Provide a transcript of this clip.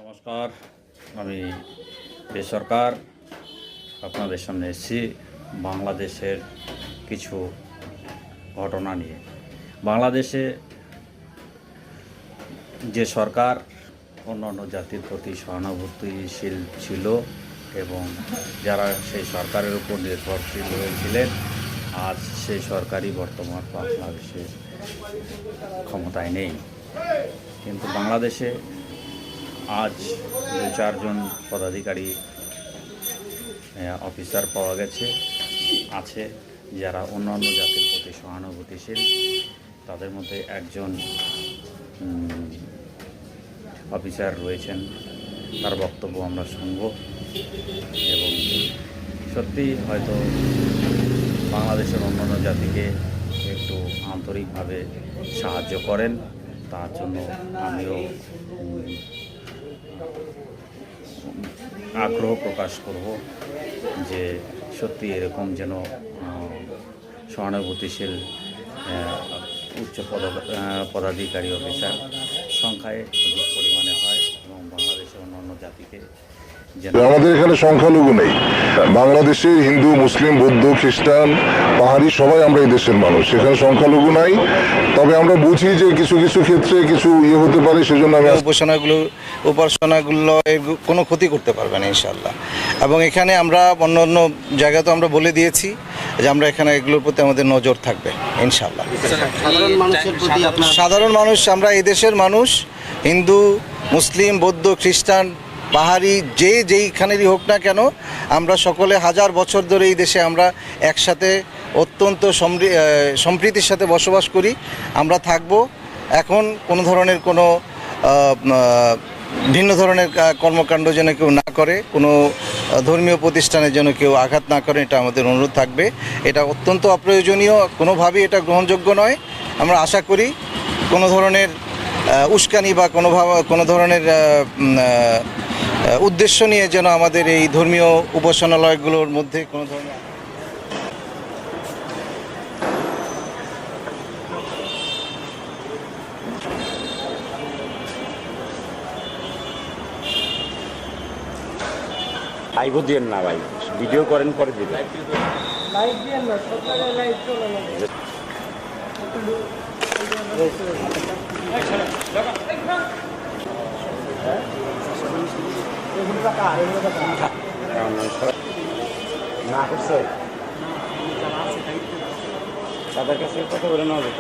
নমস্কার, আমি বেসরকার আপনাদের সামনে এসেছি বাংলাদেশের কিছু ঘটনা নিয়ে। বাংলাদেশে যে সরকার অন্যান্য জাতির প্রতি সহানুভূতিশীল ছিল এবং যারা সেই সরকারের উপর নির্ভরশীল হয়েছিলেন, আজ সেই সরকারই বর্তমান বাংলাদেশে ক্ষমতায় নেই। কিন্তু বাংলাদেশে আজ 2-4 জন পদাধিকারী অফিসার পাওয়া গেছে আছে যারা অন্যান্য জাতির প্রতি সহানুভূতিশীল। তাদের মধ্যে একজন অফিসার রয়েছেন, তার বক্তব্য আমরা শুনব এবং সত্যি হয়তো বাংলাদেশের অন্যান্য জাতিকে একটু আন্তরিকভাবে সাহায্য করেন, তার জন্য আমিও আগ্রহ প্রকাশ করব যে সত্যি এরকম যেন সহানুভূতিশীল উচ্চ পদাধিকারী অফিসার সংখ্যায় অধিক পরিমাণে হয় এবং বাংলাদেশের অন্যান্য জাতিকে আমাদের এখানে সংখ্যালঘু নেই। বাংলাদেশে হিন্দু, মুসলিম, বৌদ্ধ, খ্রিস্টান, পাহাড়ি সবাই আমরা এই দেশের মানুষ, সেখানে সংখ্যালঘু নাই। তবে আমরা বুঝি যে কিছু কিছু ক্ষেত্রে কিছু হতে পারে, সেজন্য আমি উপাসনাগুলো কোনো ক্ষতি করতে পারবে না ইনশাআল্লাহ। এবং এখানে আমরা অন্য জায়গাতে আমরা বলে দিয়েছি যে আমরা এখানে এগুলোর প্রতি আমাদের নজর থাকবে ইনশাআল্লাহ। সাধারণ মানুষ, আমরা এই দেশের মানুষ, হিন্দু, মুসলিম, বৌদ্ধ, খ্রিস্টান, পাহাড়ি, যেইখানেরই হোক না কেন, আমরা সকলে হাজার বছর ধরে এই দেশে আমরা একসাথে অত্যন্ত সম্প্রীতির সাথে বসবাস করি, আমরা থাকব। এখন কোনো ধরনের কোনো ভিন্ন ধরনের কর্মকাণ্ড যেন কেউ না করে, কোনো ধর্মীয় প্রতিষ্ঠানের যেন কেউ আঘাত না করে, এটা আমাদের অনুরোধ থাকবে। এটা অত্যন্ত অপ্রয়োজনীয়, কোনোভাবেই এটা গ্রহণযোগ্য নয়। আমরা আশা করি কোনো ধরনের উস্কানি বা কোনো ধরনের উদ্দেশ্য নিয়ে যেন আমাদের এই ধর্মীয় উপাসনালয়গুলোর মধ্যে কোনো ধরনের লাইভও দিয়েন না ভাই, ভিডিও করেন পরে দিবেন। লাইভ দিয়েন না, সব জায়গায় লাইভ চলে না। না করছে তাদের কাছে কথা বলে নেওয়া যেত।